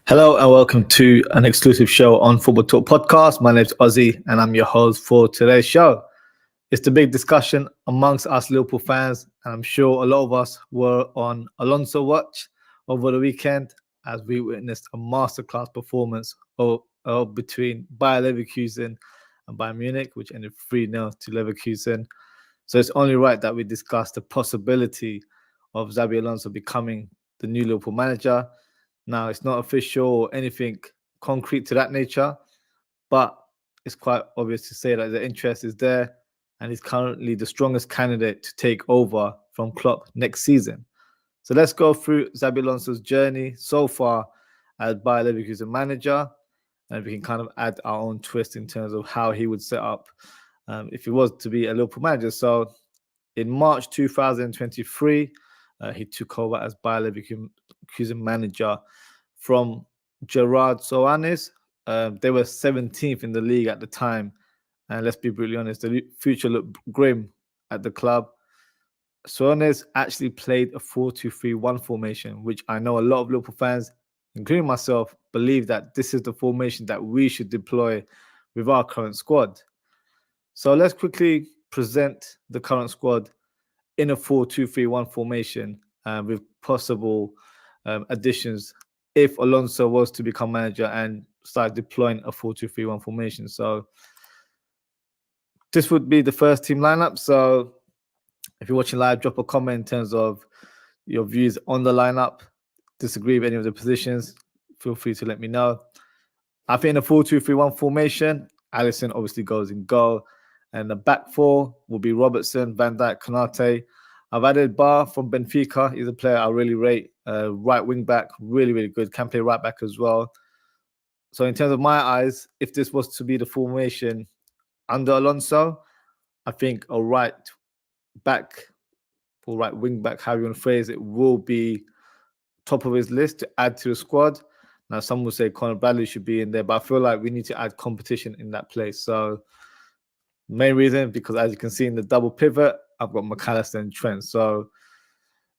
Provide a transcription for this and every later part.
Hello and welcome to an exclusive show on Football Talk Podcast. My name's Ozzie and I'm your host for today's show. It's the big discussion amongst us Liverpool fans, and I'm sure a lot of us were on Alonso watch over the weekend as we witnessed a masterclass performance between Bayer Leverkusen and Bayern Munich, which ended 3-0 to Leverkusen. So it's only right that we discuss the possibility of Xabi Alonso becoming the new Liverpool manager. Now, it's not official or anything concrete to that nature, but it's quite obvious to say that the interest is there and he's currently the strongest candidate to take over from Klopp next season. So let's go through Xabi Alonso's journey so far as Bayer Leverkusen manager, and we can kind of add our own twist in terms of how he would set up if he was to be a Liverpool manager. So in March 2023, he took over as Bayer Leverkusen manager from Gerard Soares. They were 17th in the league at the time. And let's be brutally honest, the future looked grim at the club. Soares actually played a 4-2-3-1 formation, which I know a lot of Liverpool fans, including myself, believe that this is the formation that we should deploy with our current squad. So let's quickly present the current squad in a 4-2-3-1 formation with possible additions if Alonso was to become manager and start deploying a 4-2-3-1 formation. So this would be the first team lineup. So if you're watching live, drop a comment in terms of your views on the lineup. Disagree with any of the positions, feel free to let me know. I think in a 4-2-3-1 formation, Alisson obviously goes in goal. And the back four will be Robertson, Van Dijk, Konate. I've added Bar from Benfica. He's a player I really rate. Right wing back, really, really good. Can play right back as well. So in terms of my eyes, if this was to be the formation under Alonso, I think a right back or right wing back, however you want to phrase it, will be top of his list to add to the squad. Now, some will say Conor Bradley should be in there, but I feel like we need to add competition in that place. So main reason, because as you can see in the double pivot, I've got McAllister and Trent. So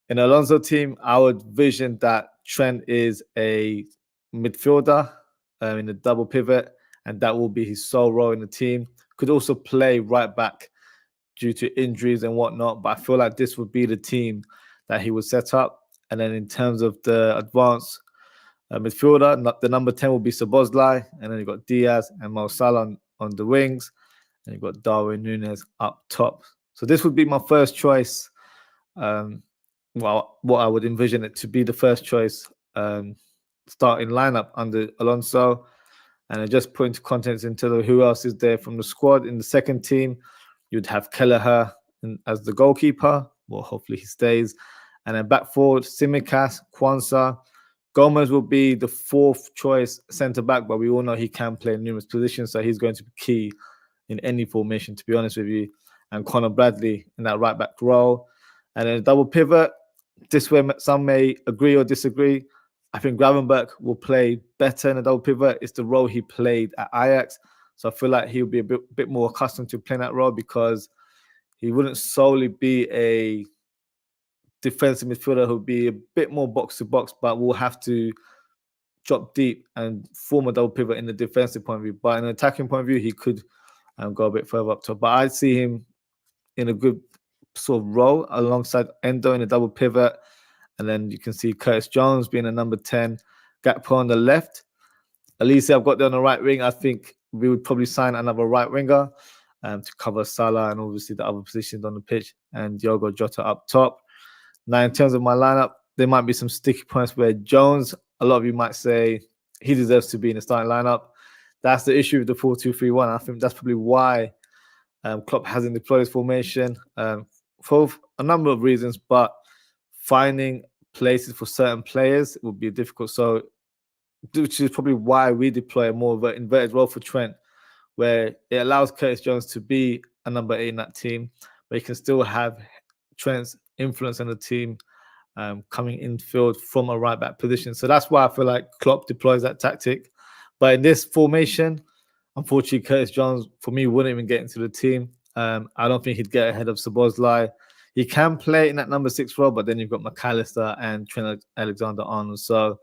in Alonso team, I would vision that Trent is a midfielder in the double pivot, and that will be his sole role in the team. Could also play right back due to injuries and whatnot, but I feel like this would be the team that he would set up. And then in terms of the advanced midfielder, the number 10 will be Szoboszlai, and then you've got Diaz and Mo Salah on the wings, and you've got Darwin Núñez up top. So this would be my first choice. What I would envision it to be the first choice starting lineup under Alonso. And I just put into context into who else is there from the squad. In the second team, you'd have Kelleher as the goalkeeper. Well, hopefully he stays. And then back forward, Tsimikas, Kwanzaa. Gomez will be the fourth choice centre-back, but we all know he can play in numerous positions, so he's going to be key in any formation, to be honest with you. And Conor Bradley in that right-back role. And then a double pivot. This way, some may agree or disagree. I think Gravenberch will play better in a double pivot. It's the role he played at Ajax. So I feel like he'll be a bit more accustomed to playing that role because he wouldn't solely be a defensive midfielder who'll be a bit more box-to-box, but will have to drop deep and form a double pivot in the defensive point of view. But in an attacking point of view, he could go a bit further up top. But I'd see him in a good sort of role alongside Endo in a double pivot. And then you can see Curtis Jones being a number 10, Gakpo on the left. Elise, I've got there on the right wing. I think we would probably sign another right winger to cover Salah and obviously the other positions on the pitch, and Diogo Jota up top. Now, in terms of my lineup, there might be some sticky points where Jones, a lot of you might say he deserves to be in the starting lineup. That's the issue with the 4-2-3-1. I think that's probably why Klopp hasn't deployed his formation for a number of reasons, but finding places for certain players would be difficult. So, which is probably why we deploy a more of an inverted role for Trent, where it allows Curtis Jones to be a number 8 in that team, but you can still have Trent's influence on the team coming infield from a right back position. So that's why I feel like Klopp deploys that tactic. But in this formation, unfortunately, Curtis Jones, for me, wouldn't even get into the team. I don't think he'd get ahead of Szoboszlai. He can play in that number 6 role, but then you've got McAllister and Trent Alexander-Arnold. So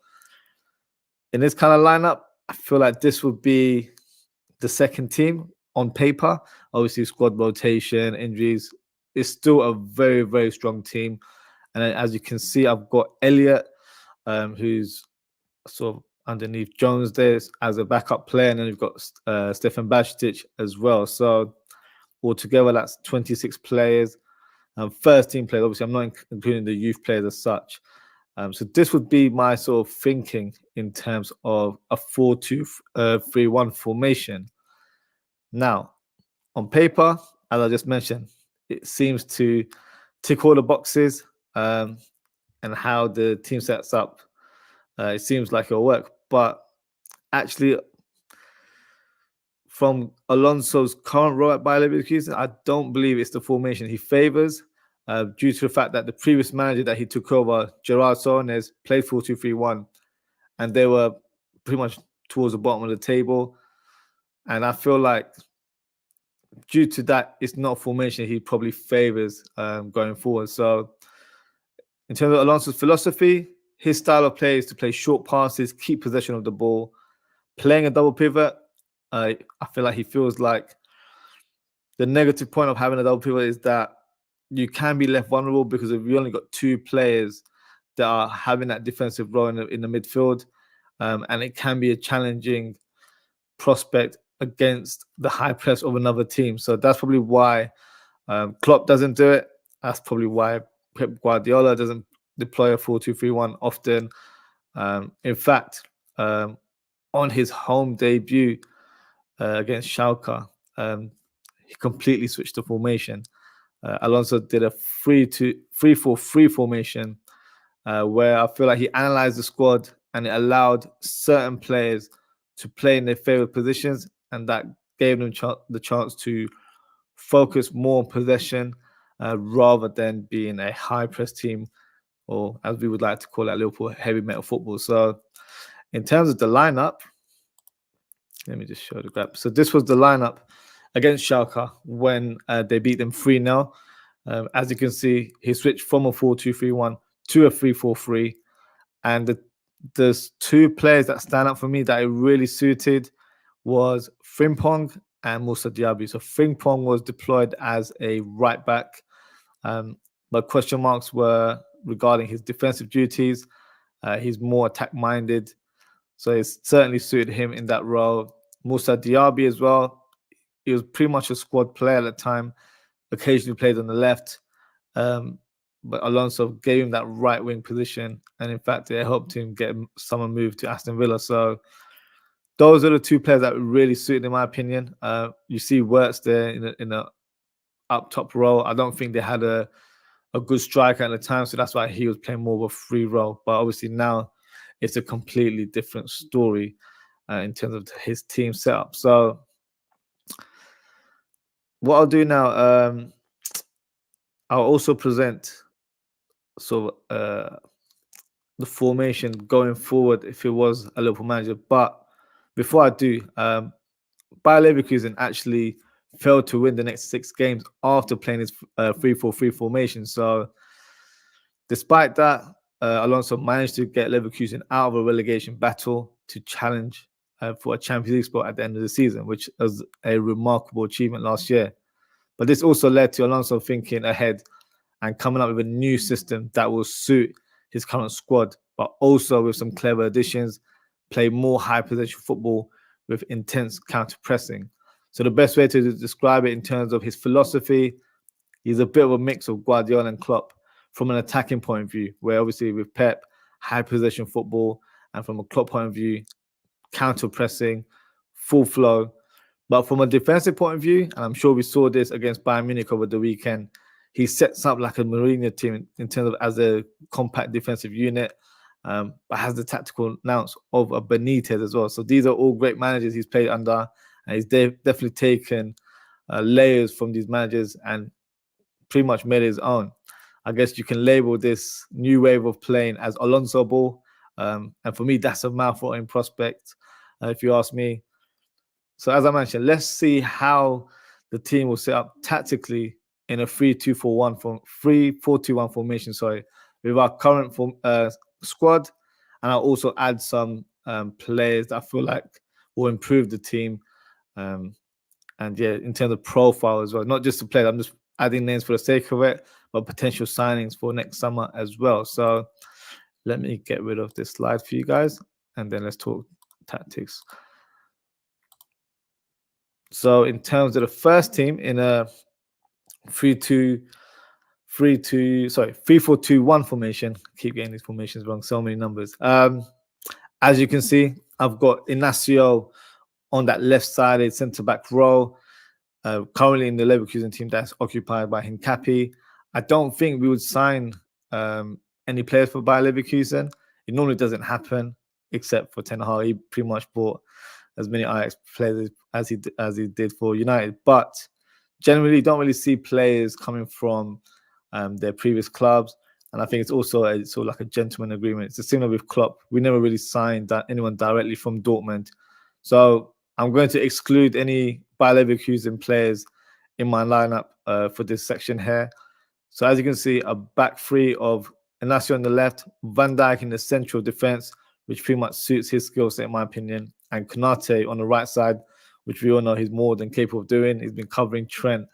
in this kind of lineup, I feel like this would be the second team on paper. Obviously, squad rotation, injuries. It's still a very, very strong team. And then, as you can see, I've got Elliot, who's sort of underneath Jones there as a backup player. And then we've got Stefan Bajcetic as well. So altogether, that's 26 players. First team players, obviously, I'm not including the youth players as such. So this would be my sort of thinking in terms of a 4-2-3-1 formation. Now, on paper, as I just mentioned, it seems to tick all the boxes, and how the team sets up, it seems like it'll work. But actually, from Alonso's current role at Bayer Leverkusen, I don't believe it's the formation he favors, due to the fact that the previous manager that he took over, Gerard Souness, played 4-2-3-1, and they were pretty much towards the bottom of the table. And I feel like due to that, it's not a formation he probably favors going forward. So in terms of Alonso's philosophy, his style of play is to play short passes, keep possession of the ball. Playing a double pivot, I feel like he feels like the negative point of having a double pivot is that you can be left vulnerable because if you only got two players that are having that defensive role in the midfield, and it can be a challenging prospect against the high press of another team. So that's probably why Klopp doesn't do it. That's probably why Pep Guardiola doesn't deploy a 4-2-3-1 often. In fact, on his home debut against Schalke, he completely switched the formation. Alonso did a 3-4-3 formation, where I feel like he analyzed the squad and it allowed certain players to play in their favorite positions, and that gave them the chance to focus more on possession, rather than being a high press team, or as we would like to call it, Liverpool, heavy metal football. So in terms of the lineup, let me just show the graph. So this was the lineup against Schalke when they beat them 3-0. As you can see, he switched from a 4-2-3-1 to a 3-4-3. And there's two players that stand out for me that it really suited was Frimpong and Moussa Diaby. So Frimpong was deployed as a right back, but question marks were regarding his defensive duties. He's more attack-minded, so it certainly suited him in that role. Moussa Diaby as well. He was pretty much a squad player at the time, occasionally played on the left, but Alonso gave him that right wing position, and in fact, it helped him get someone moved to Aston Villa. So those are the two players that really suited, in my opinion. You see Wirtz there in a up top role. I don't think they had a good striker at the time, so that's why he was playing more of a free role. But obviously now it's a completely different story in terms of his team setup. So what I'll do now, I'll also present the formation going forward if it was a Liverpool manager. But before I do, Bayer Leverkusen actually failed to win the next 6 games after playing his 3-4-3 formation. So despite that, Alonso managed to get Leverkusen out of a relegation battle to challenge for a Champions League spot at the end of the season, which was a remarkable achievement last year. But this also led to Alonso thinking ahead and coming up with a new system that will suit his current squad, but also with some clever additions, play more high possession football with intense counter pressing. So the best way to describe it in terms of his philosophy, he's a bit of a mix of Guardiola and Klopp from an attacking point of view, where obviously with Pep, high possession football, and from a Klopp point of view, counter pressing, full flow. But from a defensive point of view, and I'm sure we saw this against Bayern Munich over the weekend, he sets up like a Mourinho team in terms of as a compact defensive unit, but has the tactical nous of a Benitez as well. So these are all great managers he's played under, and he's definitely taken layers from these managers and pretty much made his own. I guess you can label this new wave of playing as Alonso ball, and for me, that's a mouth-watering prospect, if you ask me. So as I mentioned, let's see how the team will set up tactically in a 3-4-1 formation, with our current squad, and I'll also add some players that I feel like will improve the team. And yeah, in terms of profile as well, not just the players. I'm just adding names for the sake of it, but potential signings for next summer as well. So let me get rid of this slide for you guys, and then let's talk tactics. So in terms of the first team in a 3-4-2-1 formation. Keep getting these formations wrong. So many numbers. As you can see, I've got Inacio on that left-sided centre-back role. Currently in the Leverkusen team that's occupied by Hincapi. I don't think we would sign any players for Bayer Leverkusen. It normally doesn't happen, except for Ten Hag. He pretty much bought as many Ajax players as he did for United. But generally, don't really see players coming from their previous clubs. And I think it's also sort of like a gentleman agreement. It's similar with Klopp. We never really signed anyone directly from Dortmund. So I'm going to exclude any Bayer Leverkusen players in my lineup for this section here. So as you can see, a back three of Inacio on the left, Van Dijk in the central defense, which pretty much suits his skill set, in my opinion, and Konate on the right side, which we all know he's more than capable of doing. He's been covering Trent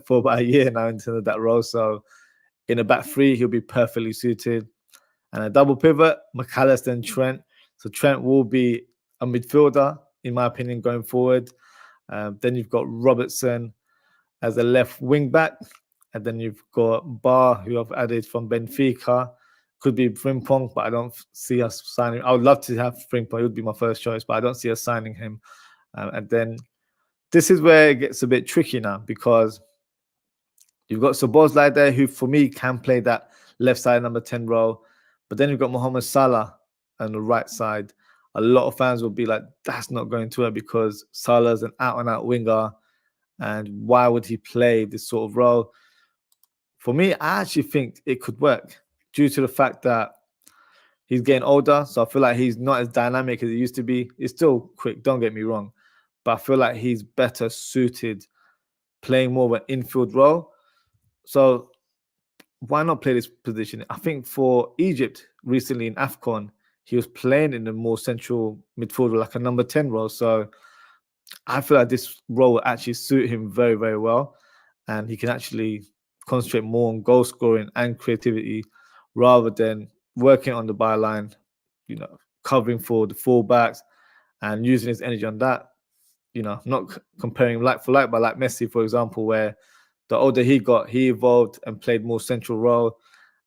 for about a year now into that role. So in a back three, he'll be perfectly suited. And a double pivot, McAllister and Trent. So Trent will be a midfielder, in my opinion, going forward. Then you've got Robertson as a left wing back. And then you've got Bar, who I've added from Benfica. Could be Frimpong, but I don't see us signing. I would love to have Frimpong. It would be my first choice, but I don't see us signing him. And then this is where it gets a bit tricky now, because you've got Szoboszlai there, who for me can play that left side number 10 role. But then you've got Mohamed Salah on the right side. A lot of fans will be like, that's not going to work because Salah's an out-and-out winger. And why would he play this sort of role? For me, I actually think it could work due to the fact that he's getting older. So I feel like he's not as dynamic as he used to be. He's still quick, don't get me wrong. But I feel like he's better suited playing more of an infield role. So why not play this position? I think for Egypt recently in AFCON, he was playing in the more central midfielder, like a number 10 role. So I feel like this role will actually suit him very, very well. And he can actually concentrate more on goal scoring and creativity rather than working on the byline, covering for the fullbacks and using his energy on that. Not comparing like for like, but like Messi, for example, where the older he got, he evolved and played more central role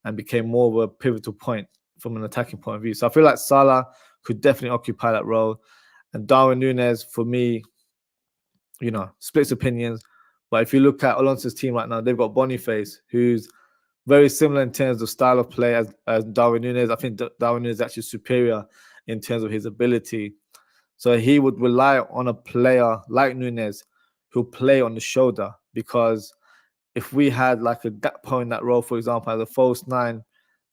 and became more of a pivotal point from an attacking point of view. So I feel like Salah could definitely occupy that role. And Darwin Núñez, for me, splits opinions. But if you look at Alonso's team right now, they've got Boniface, who's very similar in terms of style of play as Darwin Núñez. I think Darwin Núñez is actually superior in terms of his ability. So he would rely on a player like Núñez who'll play on the shoulder, because if we had like a Gakpo in that role, for example, as a false nine,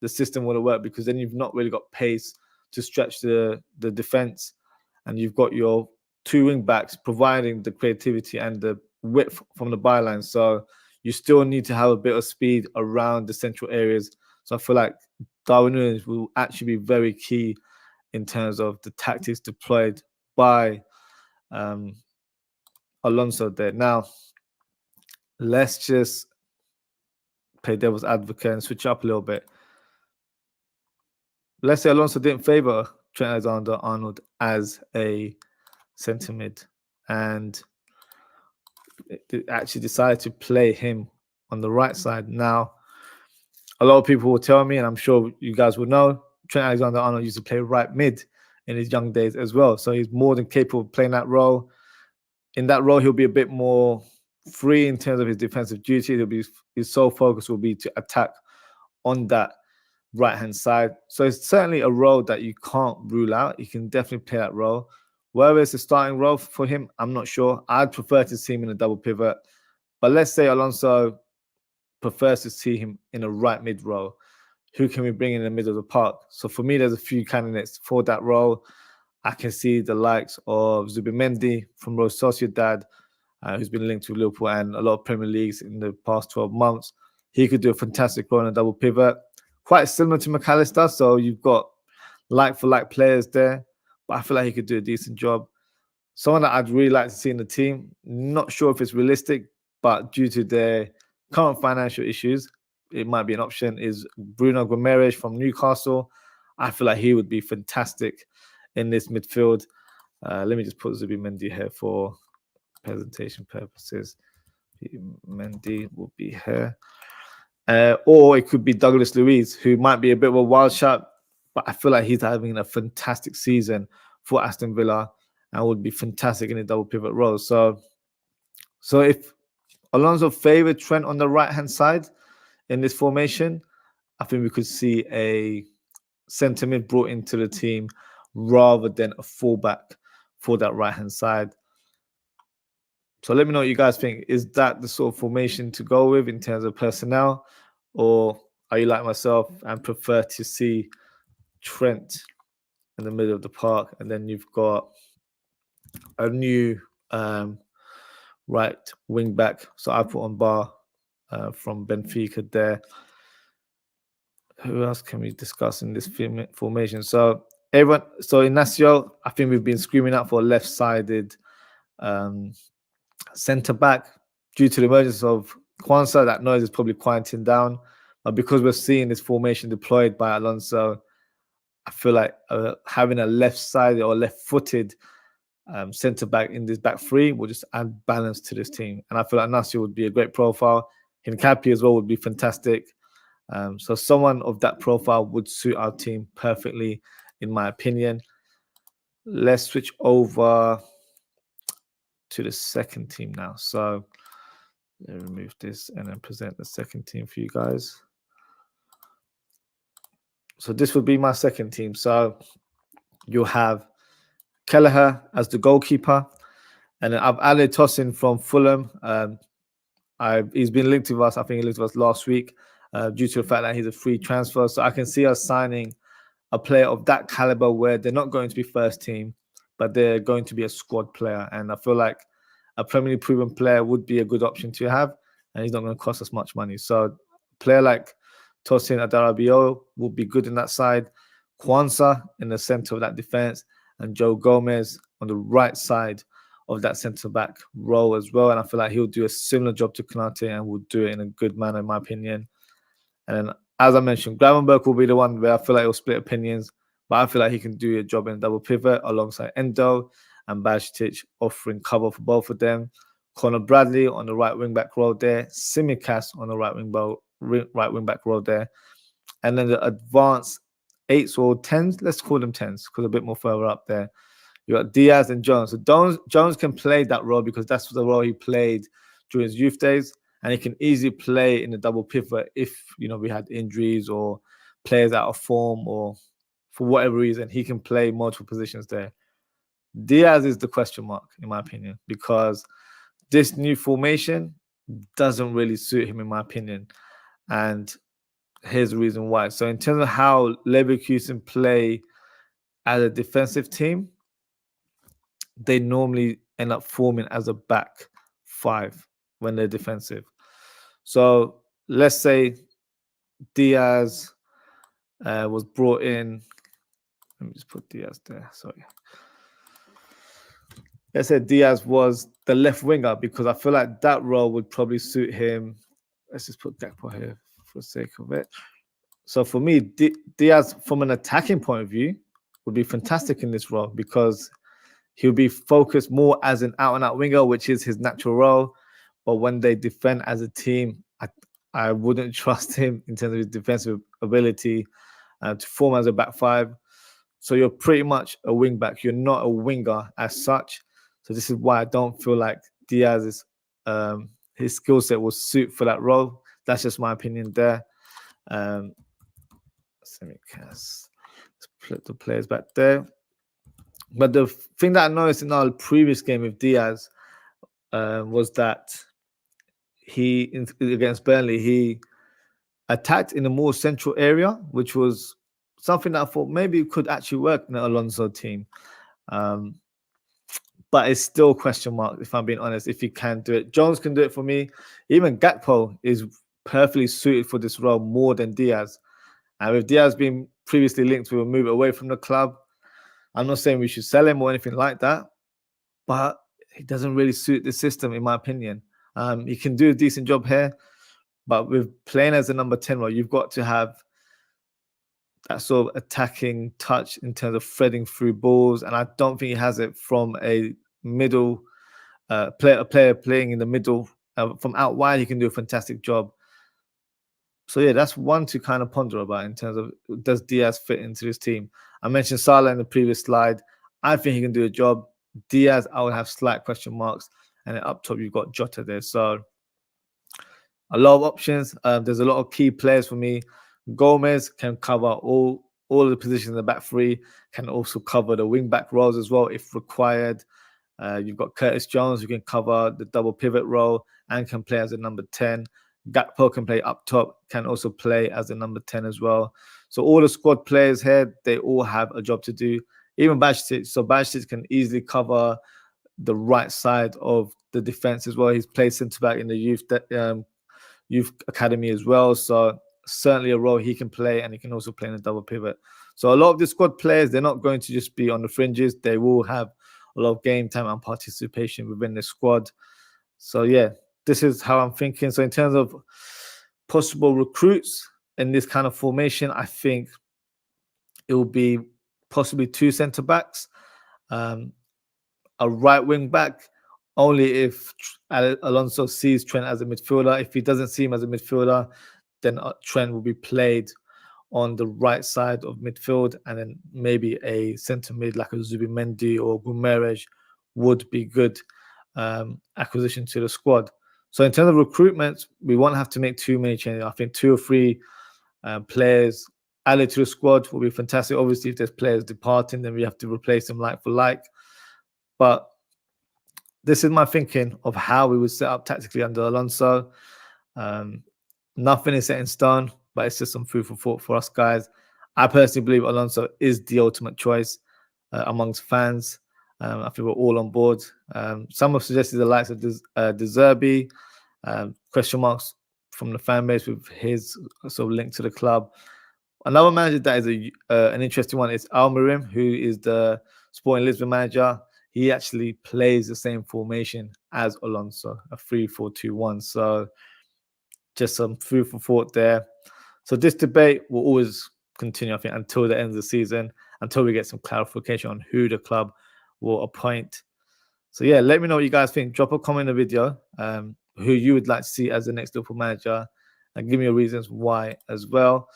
the system wouldn't work, because then you've not really got pace to stretch the defense, and you've got your two wing backs providing the creativity and the width from the byline. So you still need to have a bit of speed around the central areas. So I feel like Darwin Núñez will actually be very key in terms of the tactics deployed by Alonso there. Now, let's just play devil's advocate and switch up a little bit. Let's say Alonso didn't favor Trent Alexander-Arnold as a centre mid, and they actually decided to play him on the right side. Now, a lot of people will tell me, and I'm sure you guys will know, Trent Alexander-Arnold used to play right mid in his young days as well. So he's more than capable of playing that role. In that role, he'll be a bit more free in terms of his defensive duty. His sole focus will be to attack on that right-hand side. So it's certainly a role that you can't rule out. He can definitely play that role. Whether it's a starting role for him, I'm not sure. I'd prefer to see him in a double pivot. But let's say Alonso prefers to see him in a right mid role. Who can we bring in the middle of the park? So for me, there's a few candidates for that role. I can see the likes of Zubimendi from Real Sociedad, who's been linked to Liverpool and a lot of Premier Leagues in the past 12 months. He could do a fantastic role in a double pivot. Quite similar to McAllister. So you've got like-for-like players there. but I feel like he could do a decent job. Someone that I'd really like to see in the team, not sure if it's realistic, but due to their current financial issues, it might be an option, is Bruno Guimaraes from Newcastle. I feel like he would be fantastic in this midfield. Let me just put Zubimendi here for presentation purposes. Mendy will be here. Or it could be Douglas Luiz, who might be a bit of a wild shot, but I feel like he's having a fantastic season for Aston Villa and would be fantastic in a double pivot role. So if Alonso favoured Trent on the right-hand side in this formation, I think we could see a centre mid brought into the team rather than a fullback for that right-hand side. So let me know what you guys think. Is that the sort of formation to go with in terms of personnel? Or are you like myself and prefer to see Trent in the middle of the park, and then you've got a new right wing back? So I put on Bar from Benfica there. Who else can we discuss in this formation? So Inacio, I think we've been screaming out for a left-sided centre back due to the emergence of Kwanzaa. That noise is probably quieting down, but because we're seeing this formation deployed by Alonso, I feel like having a left-sided or left-footed centre back in this back three will just add balance to this team. And I feel like Inacio would be a great profile. Hincapi as well would be fantastic. So someone of that profile would suit our team perfectly, in my opinion. Let's switch over to the second team now. So let me remove this and then present the second team for you guys. So this would be my second team. So you'll have Kelleher as the goalkeeper, and then I've added Tosin from Fulham. He's been linked with us. I think he linked with us last week due to the fact that he's a free transfer. So I can see us signing a player of that caliber where they're not going to be first team, but they're going to be a squad player. And I feel like a Premier League proven player would be a good option to have, and he's not going to cost us much money. So a player like Tosin Adarabioyo will be good in that side. Kwanzaa in the center of that defense, and Joe Gomez on the right side of that centre-back role as well. And I feel like he'll do a similar job to Konate and will do it in a good manner, in my opinion. And then, as I mentioned, Gravenberch will be the one where I feel like he'll split opinions, but I feel like he can do a job in a double pivot alongside Endo and Bajcetic, offering cover for both of them. Conor Bradley on the right wing-back role there. Tsimikas on the right wing-back role there. And then the advanced 8s or 10s, let's call them 10s because a bit more further up there. You got Diaz and Jones. So Jones can play that role because that's the role he played during his youth days, and he can easily play in the double pivot if we had injuries or players out of form or for whatever reason. He can play multiple positions there. Diaz is the question mark, in my opinion, because this new formation doesn't really suit him, in my opinion. And here's the reason why. So in terms of how Leverkusen play as a defensive team, they normally end up forming as a back five when they're defensive. So let's say Diaz was brought in. Let me just put Diaz there. Sorry. Let's say Diaz was the left winger because I feel like that role would probably suit him. Let's just put Gakpo here for the sake of it. So for me, Diaz, from an attacking point of view, would be fantastic in this role because he'll be focused more as an out-and-out winger, which is his natural role. But when they defend as a team, I wouldn't trust him in terms of his defensive ability to form as a back five. So you're pretty much a wing back. You're not a winger as such. So this is why I don't feel like Diaz's his skill set will suit for that role. That's just my opinion there. Let's put the players back there. But the thing that I noticed in our previous game with Diaz was that against Burnley, he attacked in a more central area, which was something that I thought maybe could actually work in the Alonso team. But it's still a question mark, if I'm being honest, if he can do it. Jones can do it for me. Even Gakpo is perfectly suited for this role more than Diaz. And with Diaz being previously linked with a move away from the club, I'm not saying we should sell him or anything like that, but he doesn't really suit the system, in my opinion. He can do a decent job here, but with playing as a number 10 role, you've got to have that sort of attacking touch in terms of threading through balls, and I don't think he has it from a middle player playing in the middle. From out wide, he can do a fantastic job. So yeah, that's one to kind of ponder about in terms of, does Diaz fit into this team? I mentioned Salah in the previous slide. I think he can do a job. Diaz, I would have slight question marks. And then up top, you've got Jota there. So a lot of options. There's a lot of key players for me. Gomez can cover all of the positions in the back three, can also cover the wing back roles as well if required. You've got Curtis Jones, who can cover the double pivot role and can play as a number 10. Gakpo can play up top, can also play as a number 10 as well. So all the squad players here, they all have a job to do. Even Bajcetic. So Bajcetic can easily cover the right side of the defense as well. He's played centre-back in the youth academy as well. So certainly a role he can play, and he can also play in a double pivot. So a lot of the squad players, they're not going to just be on the fringes. They will have a lot of game time and participation within the squad. So yeah, this is how I'm thinking. So in terms of possible recruits in this kind of formation, I think it will be possibly two centre backs, a right wing back, only if Alonso sees Trent as a midfielder. If he doesn't see him as a midfielder, then Trent will be played on the right side of midfield, and then maybe a centre mid like a Zubimendi or Guimaraes would be good acquisition to the squad. So in terms of recruitment, we won't have to make too many changes. I think 2 or 3 players added to the squad will be fantastic. Obviously, if there's players departing, then we have to replace them like for like. But this is my thinking of how we would set up tactically under Alonso. Nothing is set in stone, but it's just some food for thought for us guys. I personally believe Alonso is the ultimate choice amongst fans. I think we're all on board. Some have suggested the likes of De Zerbi, question marks from the fan base with his sort of link to the club. Another manager that is an interesting one is Almirim, who is the Sporting Lisbon manager. He actually plays the same formation as Alonso, a 3-4-2-1. So just some food for thought there. So this debate will always continue, I think, until the end of the season, until we get some clarification on who the club will appoint. So yeah, let me know what you guys think. Drop a comment in the video, who you would like to see as the next Liverpool manager, and give me your reasons why as well.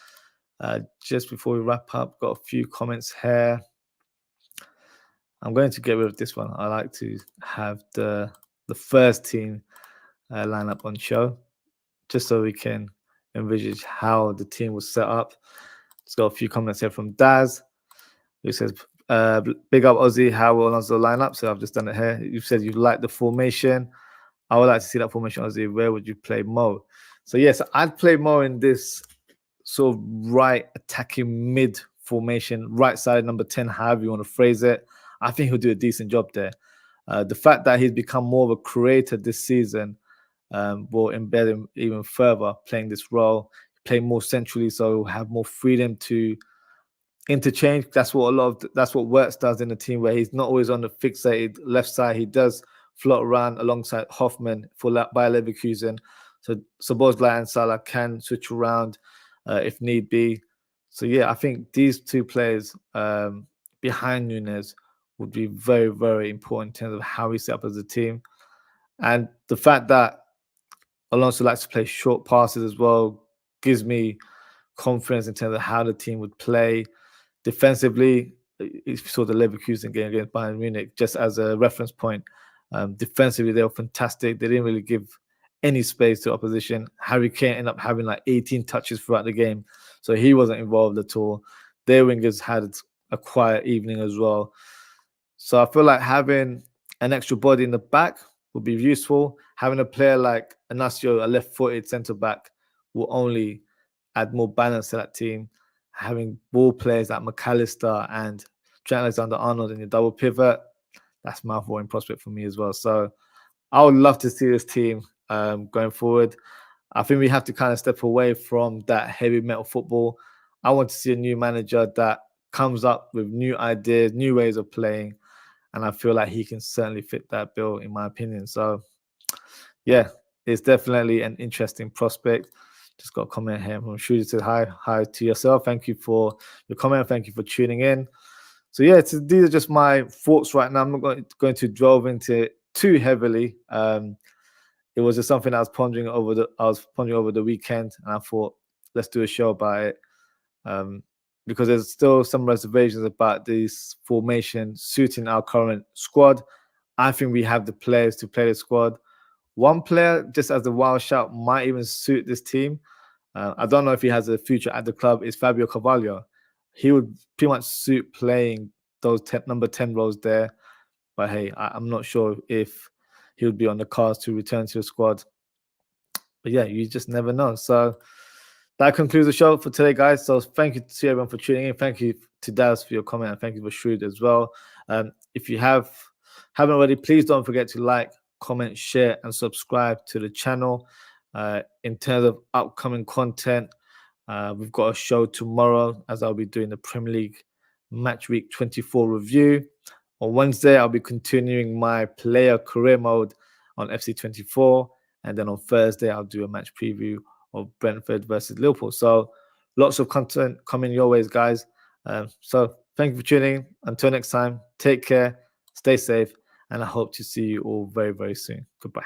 Just before we wrap up, got a few comments here. I'm going to get rid of this one. I like to have the first team lineup on show, just so we can envisage how the team was set up. Just got a few comments here from Daz, who says, big up Ozzie, how will Alonso line up? So I've just done it here. You said you like the formation. I would like to see that formation, Ozzie. Where would you play Mo? So yes, I'd play Mo in this sort of right attacking mid formation, right side number 10, however you want to phrase it. I think he'll do a decent job there. The fact that he's become more of a creator this season will embed him even further playing this role, play more centrally, so he'll have more freedom to interchange. That's what Wirtz does in the team, where he's not always on the fixated left side. He does float around alongside Hoffman for Bayer Leverkusen. So Szoboszlai and Salah can switch around if need be. So yeah, I think these two players behind Núñez would be very, very important in terms of how we set up as a team. And the fact that Alonso likes to play short passes as well gives me confidence in terms of how the team would play. Defensively, if you saw the Leverkusen game against Bayern Munich, just as a reference point, defensively, they were fantastic. They didn't really give any space to opposition. Harry Kane ended up having like 18 touches throughout the game, so he wasn't involved at all. Their wingers had a quiet evening as well. So I feel like having an extra body in the back would be useful. Having a player like Inacio, a left-footed centre-back, will only add more balance to that team. Having ball players like McAllister and Trent Alexander-Arnold in the double pivot, that's mouth-watering prospect for me as well. So I would love to see this team going forward. I think we have to kind of step away from that heavy metal football. I want to see a new manager that comes up with new ideas, new ways of playing, and I feel like he can certainly fit that bill, in my opinion. So, yeah, it's definitely an interesting prospect. Just got a comment here from Shooter said hi to yourself. Thank you for your comment. Thank you for tuning in. So yeah, these are just my thoughts right now. I'm not going to delve into it too heavily. It was just something I was pondering over the weekend, and I thought, let's do a show about it. Because there's still some reservations about this formation suiting our current squad. I think we have the players to play the squad. One player, just as a wild shout, might even suit this team. I don't know if he has a future at the club. Is Fabio Carvalho. He would pretty much suit playing those number 10 roles there. But hey, I'm not sure if he would be on the cards to return to the squad. But yeah, you just never know. So that concludes the show for today, guys. So thank you to everyone for tuning in. Thank you to Daz for your comment, and thank you for Shrewd as well. If you haven't already, please don't forget to like, comment, share, and subscribe to the channel. In terms of upcoming content, we've got a show tomorrow, as I'll be doing the Premier League Match Week 24 review. On Wednesday, I'll be continuing my player career mode on FC24. And then on Thursday, I'll do a match preview of Brentford versus Liverpool. So lots of content coming your ways, guys. So thank you for tuning in. Until next time, take care, stay safe, and I hope to see you all very, very soon. Goodbye.